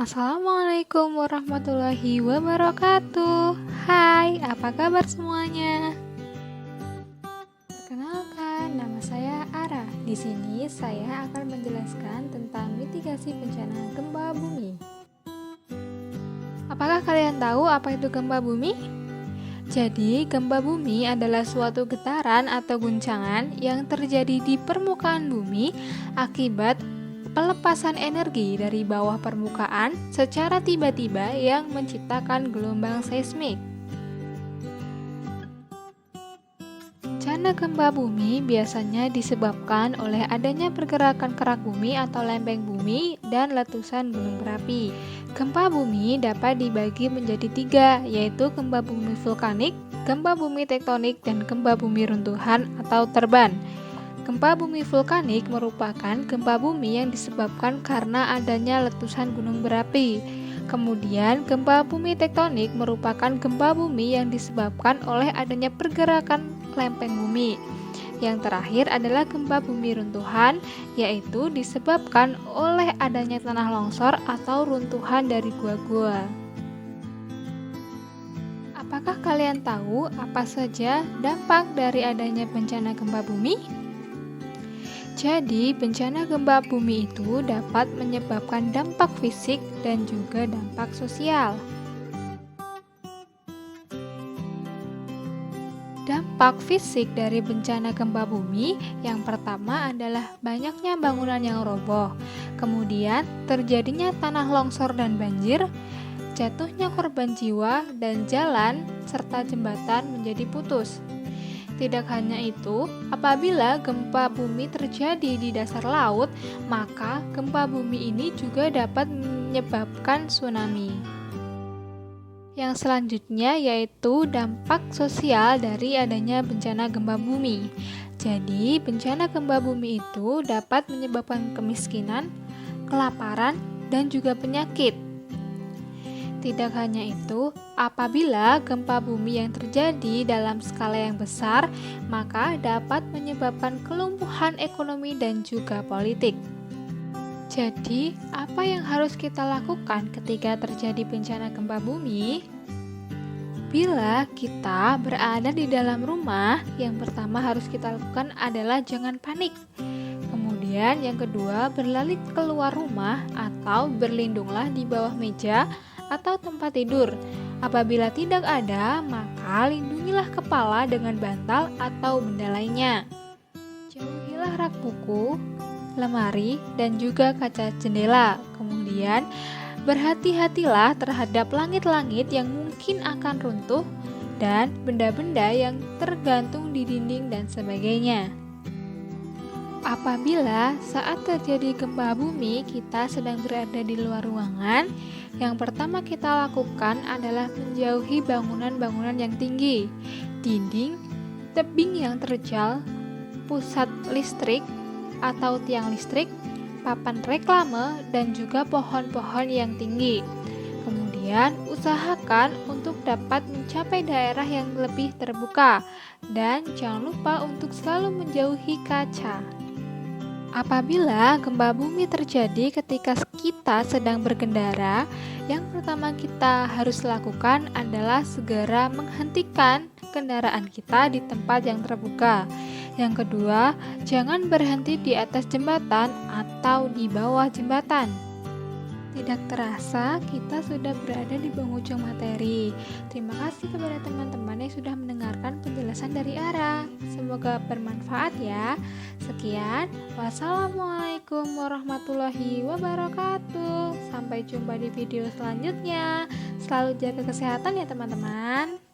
Assalamualaikum warahmatullahi wabarakatuh. Hai, apa kabar semuanya? Perkenalkan, nama saya Ara. Di sini saya akan menjelaskan tentang mitigasi bencana gempa bumi. Apakah kalian tahu apa itu gempa bumi? Jadi, gempa bumi adalah suatu getaran atau guncangan yang terjadi di permukaan bumi akibat pelepasan energi dari bawah permukaan secara tiba-tiba yang menciptakan gelombang seismik. Bencana gempa bumi biasanya disebabkan oleh adanya pergerakan kerak bumi atau lempeng bumi dan letusan gunung berapi. Gempa bumi dapat dibagi menjadi tiga, yaitu gempa bumi vulkanik, gempa bumi tektonik, dan gempa bumi runtuhan atau terban. Gempa bumi vulkanik merupakan gempa bumi yang disebabkan karena adanya letusan gunung berapi. Kemudian, gempa bumi tektonik merupakan gempa bumi yang disebabkan oleh adanya pergerakan lempeng bumi. Yang terakhir adalah gempa bumi runtuhan, yaitu disebabkan oleh adanya tanah longsor atau runtuhan dari gua-gua. Apakah kalian tahu apa saja dampak dari adanya bencana gempa bumi? Jadi, bencana gempa bumi itu dapat menyebabkan dampak fisik dan juga dampak sosial. Dampak fisik dari bencana gempa bumi yang pertama adalah banyaknya bangunan yang roboh, kemudian terjadinya tanah longsor dan banjir, jatuhnya korban jiwa dan jalan serta jembatan menjadi putus. Tidak hanya itu, apabila gempa bumi terjadi di dasar laut, maka gempa bumi ini juga dapat menyebabkan tsunami. Yang selanjutnya yaitu dampak sosial dari adanya bencana gempa bumi. Jadi, bencana gempa bumi itu dapat menyebabkan kemiskinan, kelaparan, dan juga penyakit. Tidak hanya itu, apabila gempa bumi yang terjadi dalam skala yang besar, maka dapat menyebabkan kelumpuhan ekonomi dan juga politik. Jadi, apa yang harus kita lakukan ketika terjadi bencana gempa bumi? Bila kita berada di dalam rumah, yang pertama harus kita lakukan adalah jangan panik. Kemudian yang kedua, berlari keluar rumah atau berlindunglah di bawah meja atau tempat tidur. Apabila tidak ada, maka lindungilah kepala dengan bantal atau benda lainnya. Jauhilah rak buku, lemari, dan juga kaca jendela. Kemudian, berhati-hatilah terhadap langit-langit yang mungkin akan runtuh dan benda-benda yang tergantung di dinding dan sebagainya. Apabila saat terjadi gempa bumi kita sedang berada di luar ruangan, yang pertama kita lakukan adalah menjauhi bangunan-bangunan yang tinggi, dinding, tebing yang terjal, pusat listrik atau tiang listrik, papan reklame, dan juga pohon-pohon yang tinggi. Kemudian, usahakan untuk dapat mencapai daerah yang lebih terbuka, dan jangan lupa untuk selalu menjauhi kaca. Apabila gempa bumi terjadi ketika kita sedang berkendara, yang pertama kita harus lakukan adalah segera menghentikan kendaraan kita di tempat yang terbuka. Yang kedua, jangan berhenti di atas jembatan atau di bawah jembatan. Tidak terasa, kita sudah berada di penghujung materi. Terima kasih kepada teman-teman yang sudah mendengarkan penjelasan dari Ara. Semoga bermanfaat ya. Sekian, wassalamualaikum warahmatullahi wabarakatuh. Sampai jumpa di video selanjutnya. Selalu jaga kesehatan ya teman-teman.